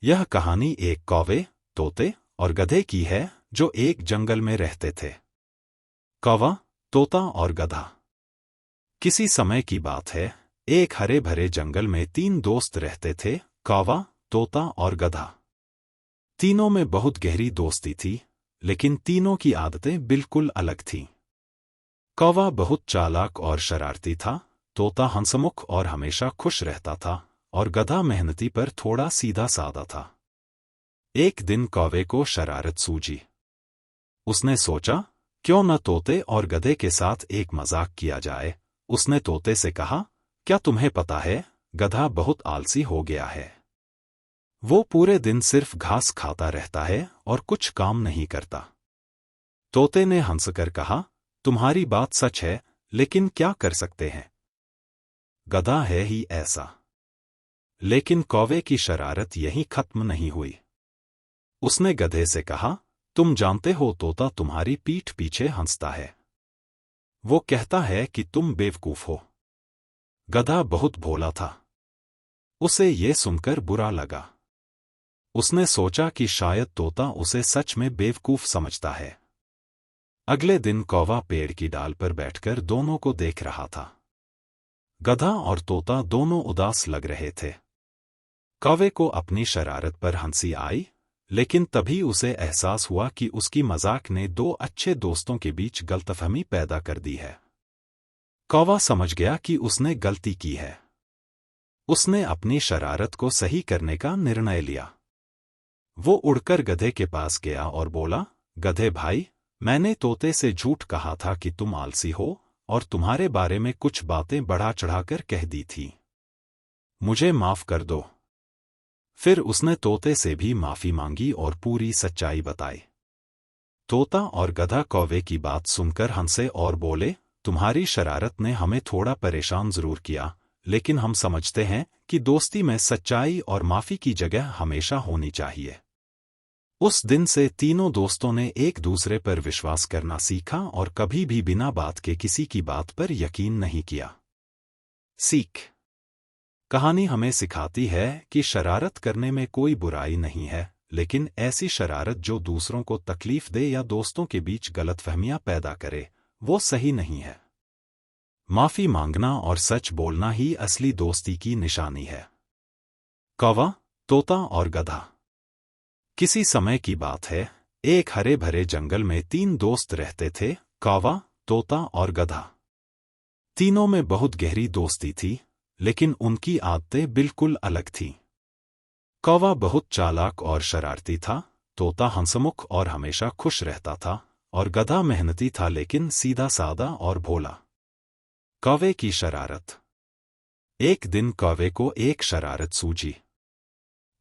यह कहानी एक कौवे, तोते और गधे की है जो एक जंगल में रहते थे। कौवा, तोता और गधा। किसी समय की बात है, एक हरे भरे जंगल में तीन दोस्त रहते थे, कौवा, तोता और गधा। तीनों में बहुत गहरी दोस्ती थी, लेकिन तीनों की आदतें बिल्कुल अलग थीं। कौवा बहुत चालाक और शरारती था, तोता हंसमुख और हमेशा खुश रहता था, और गधा मेहनती पर थोड़ा सीधा साधा था। एक दिन कौवे को शरारत सूझी। उसने सोचा, क्यों न तोते और गधे के साथ एक मजाक किया जाए। उसने तोते से कहा, क्या तुम्हें पता है, गधा बहुत आलसी हो गया है। वो पूरे दिन सिर्फ घास खाता रहता है और कुछ काम नहीं करता। तोते ने हंसकर कहा, तुम्हारी बात सच है, लेकिन क्या कर सकते हैं, गधा है ही ऐसा। लेकिन कौवे की शरारत यहीं खत्म नहीं हुई। उसने गधे से कहा, तुम जानते हो तोता तुम्हारी पीठ पीछे हंसता है। वो कहता है कि तुम बेवकूफ हो। गधा बहुत भोला था। उसे ये सुनकर बुरा लगा। उसने सोचा कि शायद तोता उसे सच में बेवकूफ समझता है। अगले दिन कौवा पेड़ की डाल पर बैठकर दोनों को देख रहा था। गधा और तोता दोनों उदास लग रहे थे। कौवे को अपनी शरारत पर हंसी आई, लेकिन तभी उसे एहसास हुआ कि उसकी मजाक ने दो अच्छे दोस्तों के बीच गलतफहमी पैदा कर दी है। कौवा समझ गया कि उसने गलती की है। उसने अपनी शरारत को सही करने का निर्णय लिया। वो उड़कर गधे के पास गया और बोला, गधे भाई, मैंने तोते से झूठ कहा था कि तुम आलसी हो, और तुम्हारे बारे में कुछ बातें बढ़ा चढ़ाकर कह दी थी। मुझे माफ कर दो। फिर उसने तोते से भी माफी मांगी और पूरी सच्चाई बताई। तोता और गधा कौवे की बात सुनकर हंसे और बोले, तुम्हारी शरारत ने हमें थोड़ा परेशान जरूर किया, लेकिन हम समझते हैं कि दोस्ती में सच्चाई और माफी की जगह हमेशा होनी चाहिए। उस दिन से तीनों दोस्तों ने एक दूसरे पर विश्वास करना सीखा और कभी भी बिना बात के किसी की बात पर यकीन नहीं किया। सीख। कहानी हमें सिखाती है कि शरारत करने में कोई बुराई नहीं है, लेकिन ऐसी शरारत जो दूसरों को तकलीफ दे या दोस्तों के बीच गलतफहमियां पैदा करे, वो सही नहीं है। माफी मांगना और सच बोलना ही असली दोस्ती की निशानी है। कौवा, तोता और गधा। किसी समय की बात है, एक हरे भरे जंगल में तीन दोस्त रहते थे, कौवा, तोता और गधा। तीनों में बहुत गहरी दोस्ती थी, लेकिन उनकी आदतें बिल्कुल अलग थीं। कौवा बहुत चालाक और शरारती था, तोता हंसमुख और हमेशा खुश रहता था, और गधा मेहनती था लेकिन सीधा सादा और भोला। कौवे की शरारत। एक दिन कौवे को एक शरारत सूझी।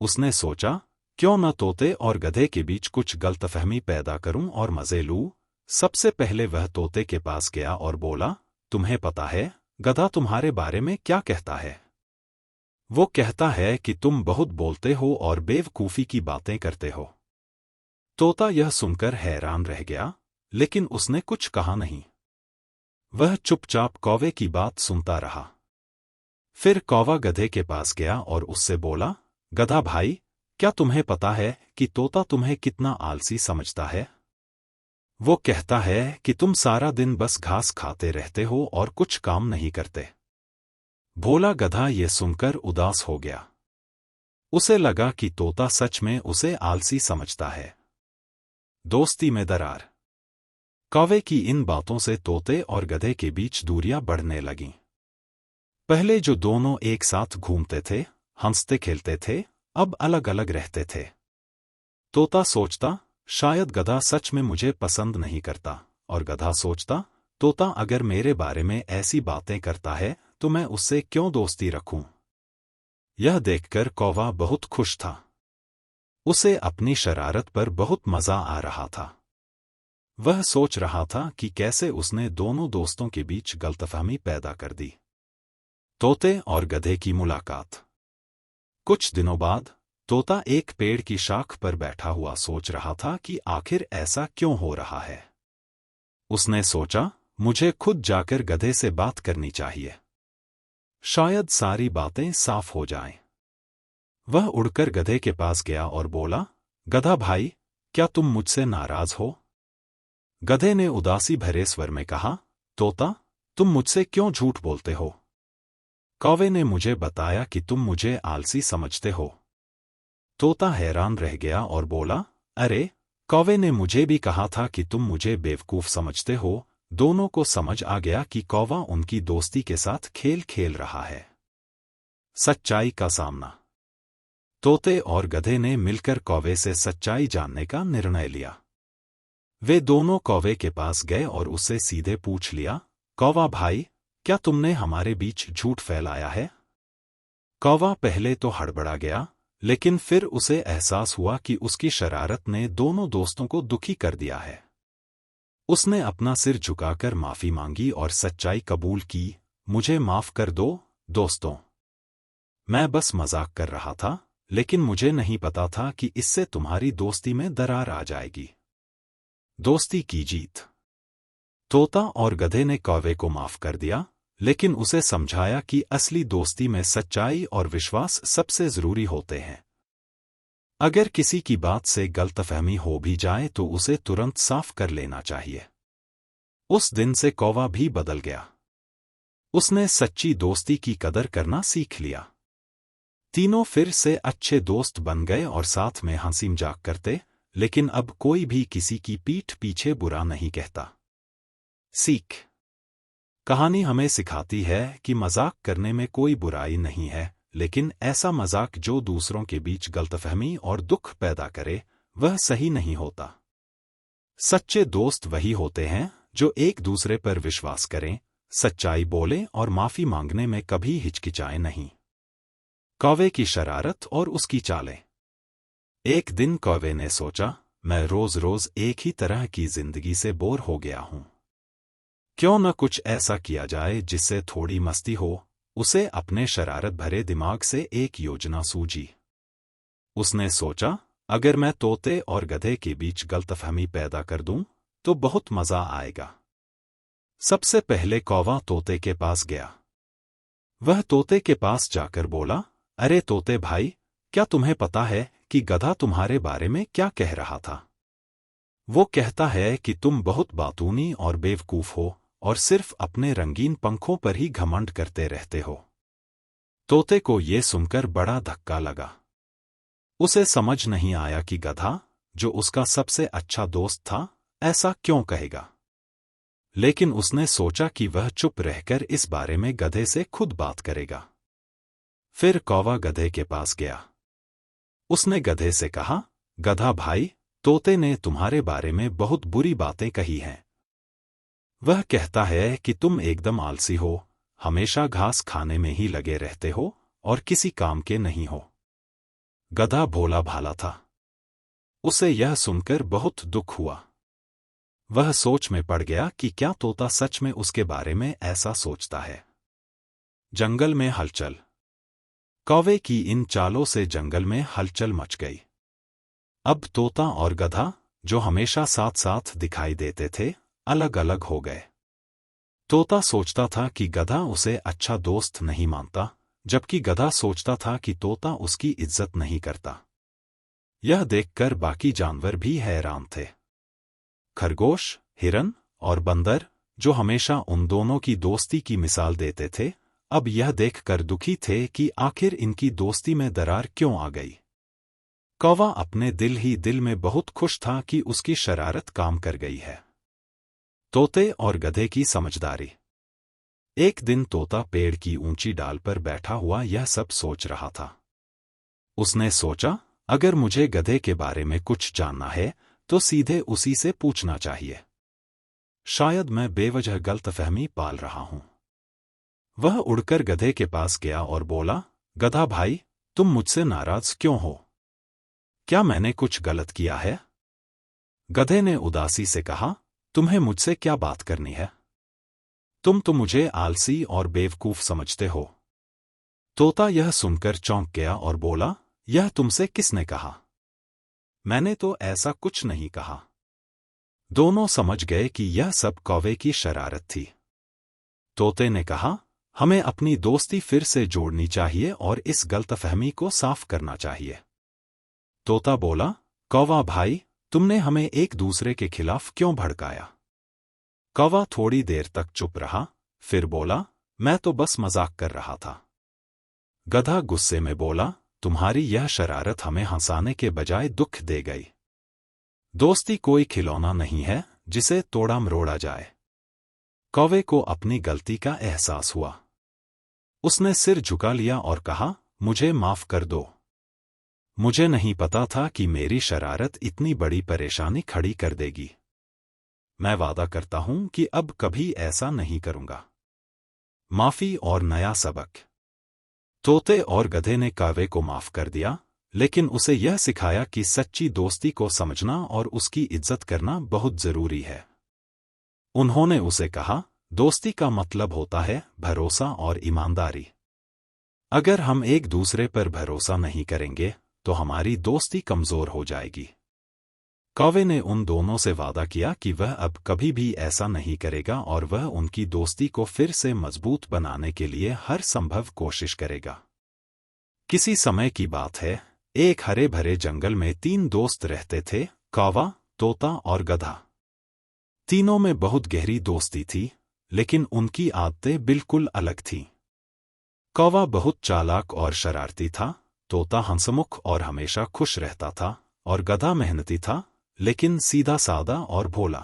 उसने सोचा, क्यों न तोते और गधे के बीच कुछ गलतफहमी पैदा करूं और मजे लूं। सबसे पहले वह तोते के पास गया और बोला, तुम्हें पता है, गधा तुम्हारे बारे में क्या कहता है। वो कहता है कि तुम बहुत बोलते हो और बेवकूफी की बातें करते हो। तोता यह सुनकर हैरान रह गया, लेकिन उसने कुछ कहा नहीं। वह चुपचाप कौवे की बात सुनता रहा। फिर कौवा गधे के पास गया और उससे बोला, गधा भाई, क्या तुम्हें पता है कि तोता तुम्हें कितना आलसी समझता है। वो कहता है कि तुम सारा दिन बस घास खाते रहते हो और कुछ काम नहीं करते। भोला गधा ये सुनकर उदास हो गया। उसे लगा कि तोता सच में उसे आलसी समझता है। दोस्ती में दरार। कौवे की इन बातों से तोते और गधे के बीच दूरियां बढ़ने लगीं। पहले जो दोनों एक साथ घूमते थे, हंसते खेलते थे, अब अलग अलग रहते थे। तोता सोचता, शायद गधा सच में मुझे पसंद नहीं करता, और गधा सोचता, तोता अगर मेरे बारे में ऐसी बातें करता है तो मैं उससे क्यों दोस्ती रखूं। यह देखकर कौवा बहुत खुश था। उसे अपनी शरारत पर बहुत मजा आ रहा था। वह सोच रहा था कि कैसे उसने दोनों दोस्तों के बीच गलतफहमी पैदा कर दी। तोते और गधे की मुलाकात। कुछ दिनों बाद तोता एक पेड़ की शाख पर बैठा हुआ सोच रहा था कि आखिर ऐसा क्यों हो रहा है। उसने सोचा, मुझे खुद जाकर गधे से बात करनी चाहिए। शायद सारी बातें साफ हो जाएं। वह उड़कर गधे के पास गया और बोला, गधा भाई, क्या तुम मुझसे नाराज हो? गधे ने उदासी भरे स्वर में कहा, तोता, तुम मुझसे क्यों झूठ बोलते हो? कौवे ने मुझे बताया कि तुम मुझे आलसी समझते हो। तोता हैरान रह गया और बोला, अरे, कौवे ने मुझे भी कहा था कि तुम मुझे बेवकूफ समझते हो। दोनों को समझ आ गया कि कौवा उनकी दोस्ती के साथ खेल खेल रहा है। सच्चाई का सामना। तोते और गधे ने मिलकर कौवे से सच्चाई जानने का निर्णय लिया। वे दोनों कौवे के पास गए और उससे सीधे पूछ लिया, कौवा भाई, क्या तुमने हमारे बीच झूठ फैलाया है? कौवा पहले तो हड़बड़ा गया, लेकिन फिर उसे एहसास हुआ कि उसकी शरारत ने दोनों दोस्तों को दुखी कर दिया है। उसने अपना सिर झुकाकर माफी मांगी और सच्चाई कबूल की, मुझे माफ कर दो, दोस्तों। मैं बस मजाक कर रहा था, लेकिन मुझे नहीं पता था कि इससे तुम्हारी दोस्ती में दरार आ जाएगी। दोस्ती की जीत। तोता और गधे ने कौवे को माफ कर दिया, लेकिन उसे समझाया कि असली दोस्ती में सच्चाई और विश्वास सबसे जरूरी होते हैं। अगर किसी की बात से गलतफहमी हो भी जाए तो उसे तुरंत साफ कर लेना चाहिए। उस दिन से कौवा भी बदल गया। उसने सच्ची दोस्ती की कदर करना सीख लिया। तीनों फिर से अच्छे दोस्त बन गए और साथ में हंसी मजाक करते, लेकिन अब कोई भी किसी की पीठ पीछे बुरा नहीं कहता। सीख। कहानी हमें सिखाती है कि मजाक करने में कोई बुराई नहीं है, लेकिन ऐसा मजाक जो दूसरों के बीच गलतफहमी और दुख पैदा करे, वह सही नहीं होता। सच्चे दोस्त वही होते हैं जो एक दूसरे पर विश्वास करें, सच्चाई बोलें और माफी मांगने में कभी हिचकिचाएं नहीं। कौवे की शरारत और उसकी चालें। एक दिन कौवे ने सोचा, मैं रोज रोज एक ही तरह की जिंदगी से बोर हो गया हूं। क्यों न कुछ ऐसा किया जाए जिससे थोड़ी मस्ती हो। उसे अपने शरारत भरे दिमाग से एक योजना सूझी। उसने सोचा, अगर मैं तोते और गधे के बीच गलतफहमी पैदा कर दूं, तो बहुत मजा आएगा। सबसे पहले कौवा तोते के पास गया। वह तोते के पास जाकर बोला, अरे तोते भाई, क्या तुम्हें पता है कि गधा तुम्हारे बारे में क्या कह रहा था? वो कहता है कि तुम बहुत बातूनी और बेवकूफ हो और सिर्फ अपने रंगीन पंखों पर ही घमंड करते रहते हो। तोते को ये सुनकर बड़ा धक्का लगा। उसे समझ नहीं आया कि गधा, जो उसका सबसे अच्छा दोस्त था, ऐसा क्यों कहेगा। लेकिन उसने सोचा कि वह चुप रहकर इस बारे में गधे से खुद बात करेगा। फिर कौवा गधे के पास गया। उसने गधे से कहा, गधा भाई, तोते ने तुम्हारे बारे में बहुत बुरी बातें कही हैं। वह कहता है कि तुम एकदम आलसी हो, हमेशा घास खाने में ही लगे रहते हो और किसी काम के नहीं हो। गधा भोला भाला था। उसे यह सुनकर बहुत दुख हुआ। वह सोच में पड़ गया कि क्या तोता सच में उसके बारे में ऐसा सोचता है। जंगल में हलचल। कौवे की इन चालों से जंगल में हलचल मच गई। अब तोता और गधा, जो हमेशा साथ साथ दिखाई देते थे, अलग अलग हो गए। तोता सोचता था कि गधा उसे अच्छा दोस्त नहीं मानता, जबकि गधा सोचता था कि तोता उसकी इज्जत नहीं करता। यह देखकर बाकी जानवर भी हैरान थे। खरगोश, हिरन और बंदर, जो हमेशा उन दोनों की दोस्ती की मिसाल देते थे, अब यह देखकर दुखी थे कि आखिर इनकी दोस्ती में दरार क्यों आ गई। कौवा अपने दिल ही दिल में बहुत खुश था कि उसकी शरारत काम कर गई है। तोते और गधे की समझदारी। एक दिन तोता पेड़ की ऊंची डाल पर बैठा हुआ यह सब सोच रहा था। उसने सोचा, अगर मुझे गधे के बारे में कुछ जानना है तो सीधे उसी से पूछना चाहिए। शायद मैं बेवजह गलतफहमी पाल रहा हूं। वह उड़कर गधे के पास गया और बोला, गधा भाई, तुम मुझसे नाराज क्यों हो? क्या मैंने कुछ गलत किया है? गधे ने उदासी से कहा, तुम्हें मुझसे क्या बात करनी है? तुम तो मुझे आलसी और बेवकूफ समझते हो। तोता यह सुनकर चौंक गया और बोला, यह तुमसे किसने कहा? मैंने तो ऐसा कुछ नहीं कहा। दोनों समझ गए कि यह सब कौवे की शरारत थी। तोते ने कहा, हमें अपनी दोस्ती फिर से जोड़नी चाहिए और इस गलतफहमी को साफ करना चाहिए। तोता बोला, कौवा भाई, तुमने हमें एक दूसरे के खिलाफ क्यों भड़काया? कौवा थोड़ी देर तक चुप रहा, फिर बोला, मैं तो बस मजाक कर रहा था। गधा गुस्से में बोला, तुम्हारी यह शरारत हमें हंसाने के बजाय दुख दे गई। दोस्ती कोई खिलौना नहीं है जिसे तोड़ा मरोड़ा जाए। कौवे को अपनी गलती का एहसास हुआ। उसने सिर झुका लिया और कहा, मुझे माफ कर दो। मुझे नहीं पता था कि मेरी शरारत इतनी बड़ी परेशानी खड़ी कर देगी। मैं वादा करता हूं कि अब कभी ऐसा नहीं करूंगा। माफी और नया सबक। तोते और गधे ने कौवे को माफ कर दिया, लेकिन उसे यह सिखाया कि सच्ची दोस्ती को समझना और उसकी इज्जत करना बहुत जरूरी है। उन्होंने उसे कहा, दोस्ती का मतलब होता है भरोसा और ईमानदारी। अगर हम एक दूसरे पर भरोसा नहीं करेंगे तो हमारी दोस्ती कमजोर हो जाएगी। कौवे ने उन दोनों से वादा किया कि वह अब कभी भी ऐसा नहीं करेगा और वह उनकी दोस्ती को फिर से मजबूत बनाने के लिए हर संभव कोशिश करेगा। किसी समय की बात है, एक हरे भरे जंगल में 3 दोस्त रहते थे, कौवा, तोता और गधा। तीनों में बहुत गहरी दोस्ती थी, लेकिन उनकी आदतें बिल्कुल अलग थीं। कौवा बहुत चालाक और शरारती था, तोता हंसमुख और हमेशा खुश रहता था, और गधा मेहनती था, लेकिन सीधा सादा और भोला।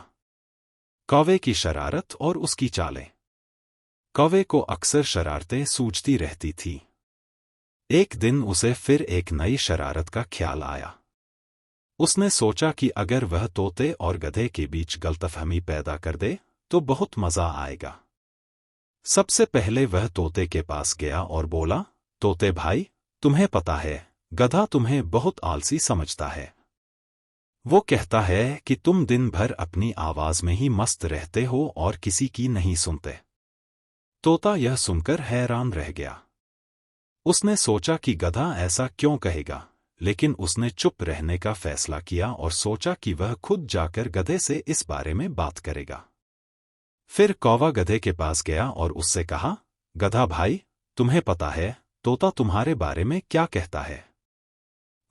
कौवे की शरारत और उसकी चालें। कौवे को अक्सर शरारतें सूझती रहती थी। एक दिन उसे फिर एक नई शरारत का ख्याल आया। उसने सोचा कि अगर वह तोते और गधे के बीच गलतफहमी पैदा कर दे तो बहुत मजा आएगा। सबसे पहले वह तोते के पास गया और बोला, तोते भाई, तुम्हें पता है, गधा तुम्हें बहुत आलसी समझता है। वो कहता है कि तुम दिन भर अपनी आवाज में ही मस्त रहते हो और किसी की नहीं सुनते। तोता यह सुनकर हैरान रह गया। उसने सोचा कि गधा ऐसा क्यों कहेगा, लेकिन उसने चुप रहने का फैसला किया और सोचा कि वह खुद जाकर गधे से इस बारे में बात करेगा। फिर कौवा गधे के पास गया और उससे कहा, गधा भाई, तुम्हें पता है, तोता तुम्हारे बारे में क्या कहता है?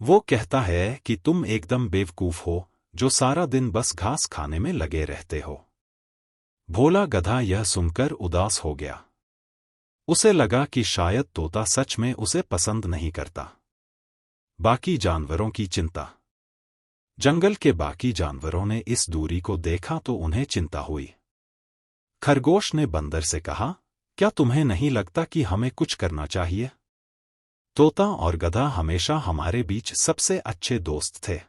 वो कहता है कि तुम एकदम बेवकूफ हो, जो सारा दिन बस घास खाने में लगे रहते हो। भोला गधा यह सुनकर उदास हो गया। उसे लगा कि शायद तोता सच में उसे पसंद नहीं करता। बाकी जानवरों की चिंता। जंगल के बाकी जानवरों ने इस दूरी को देखा तो उन्हें चिंता हुई। खरगोश ने बंदर से कहा, क्या तुम्हें नहीं लगता कि हमें कुछ करना चाहिए? तोता और गधा हमेशा हमारे बीच सबसे अच्छे दोस्त थे।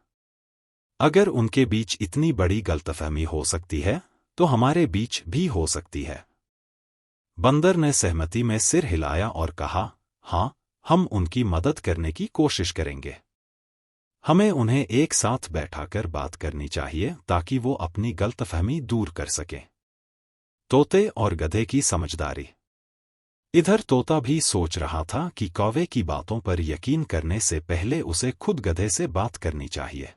अगर उनके बीच इतनी बड़ी गलतफहमी हो सकती है, तो हमारे बीच भी हो सकती है। बंदर ने सहमति में सिर हिलाया और कहा, हाँ, हम उनकी मदद करने की कोशिश करेंगे। हमें उन्हें एक साथ बैठाकर बात करनी चाहिए ताकि वो अपनी गलतफहमी दूर कर सकें। तोते और गधे की समझदारी। इधर तोता भी सोच रहा था कि कौवे की बातों पर यकीन करने से पहले उसे खुद गधे से बात करनी चाहिए।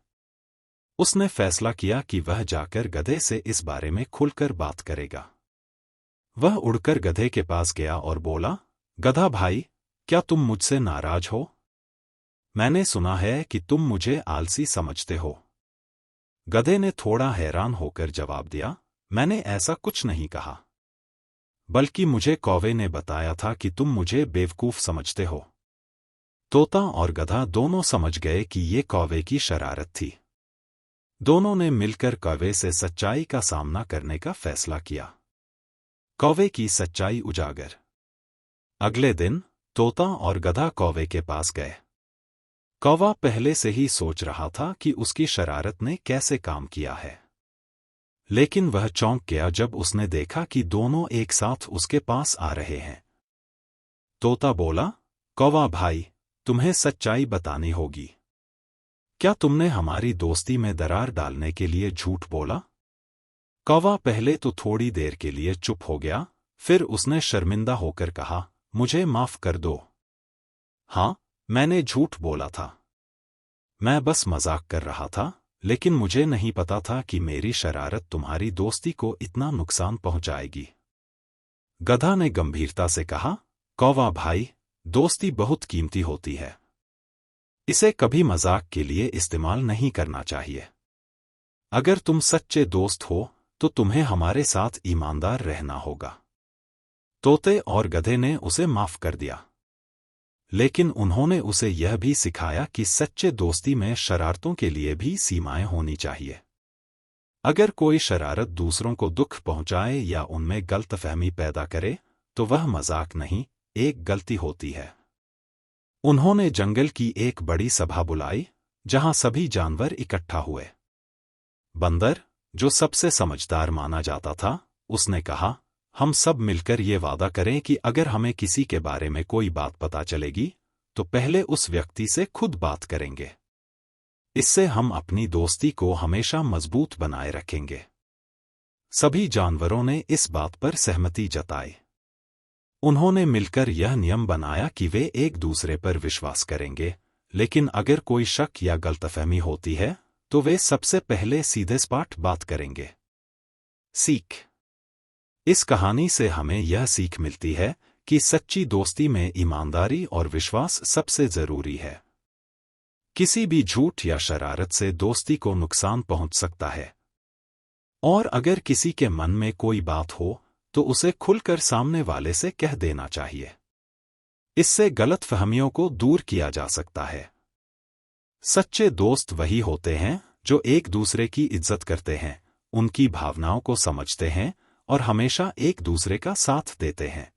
उसने फैसला किया कि वह जाकर गधे से इस बारे में खुलकर बात करेगा। वह उड़कर गधे के पास गया और बोला, गधा भाई, क्या तुम मुझसे नाराज हो? मैंने सुना है कि तुम मुझे आलसी समझते हो। गधे ने थोड़ा हैरान होकर जवाब दिया, मैंने ऐसा कुछ नहीं कहा। बल्कि मुझे कौवे ने बताया था कि तुम मुझे बेवकूफ समझते हो। तोता और गधा दोनों समझ गए कि ये कौवे की शरारत थी। दोनों ने मिलकर कौवे से सच्चाई का सामना करने का फैसला किया। कौवे की सच्चाई उजागर। अगले दिन तोता और गधा कौवे के पास गए। कौवा पहले से ही सोच रहा था कि उसकी शरारत ने कैसे काम किया है, लेकिन वह चौंक गया जब उसने देखा कि दोनों एक साथ उसके पास आ रहे हैं। तोता बोला, कौवा भाई, तुम्हें सच्चाई बतानी होगी। क्या तुमने हमारी दोस्ती में दरार डालने के लिए झूठ बोला? कौवा पहले तो थोड़ी देर के लिए चुप हो गया, फिर उसने शर्मिंदा होकर कहा, मुझे माफ कर दो। हाँ, मैंने झूठ बोला था। मैं बस मजाक कर रहा था, लेकिन मुझे नहीं पता था कि मेरी शरारत तुम्हारी दोस्ती को इतना नुकसान पहुंचाएगी। गधा ने गंभीरता से कहा, कौवा भाई, दोस्ती बहुत कीमती होती है। इसे कभी मजाक के लिए इस्तेमाल नहीं करना चाहिए। अगर तुम सच्चे दोस्त हो तो तुम्हें हमारे साथ ईमानदार रहना होगा। तोते और गधे ने उसे माफ कर दिया, लेकिन उन्होंने उसे यह भी सिखाया कि सच्चे दोस्ती में शरारतों के लिए भी सीमाएं होनी चाहिए। अगर कोई शरारत दूसरों को दुख पहुंचाए या उनमें गलतफहमी पैदा करे तो वह मजाक नहीं, एक गलती होती है। उन्होंने जंगल की एक बड़ी सभा बुलाई जहां सभी जानवर इकट्ठा हुए। बंदर, जो सबसे समझदार माना जाता था, उसने कहा, हम सब मिलकर ये वादा करें कि अगर हमें किसी के बारे में कोई बात पता चलेगी तो पहले उस व्यक्ति से खुद बात करेंगे। इससे हम अपनी दोस्ती को हमेशा मजबूत बनाए रखेंगे। सभी जानवरों ने इस बात पर सहमति जताई। उन्होंने मिलकर यह नियम बनाया कि वे एक दूसरे पर विश्वास करेंगे, लेकिन अगर कोई शक या गलतफहमी होती है तो वे सबसे पहले सीधे सपाट बात करेंगे। सीख। इस कहानी से हमें यह सीख मिलती है कि सच्ची दोस्ती में ईमानदारी और विश्वास सबसे जरूरी है। किसी भी झूठ या शरारत से दोस्ती को नुकसान पहुंच सकता है, और अगर किसी के मन में कोई बात हो तो उसे खुलकर सामने वाले से कह देना चाहिए। इससे गलतफहमियों को दूर किया जा सकता है। सच्चे दोस्त वही होते हैं जो एक दूसरे की इज्जत करते हैं, उनकी भावनाओं को समझते हैं और हमेशा एक दूसरे का साथ देते हैं।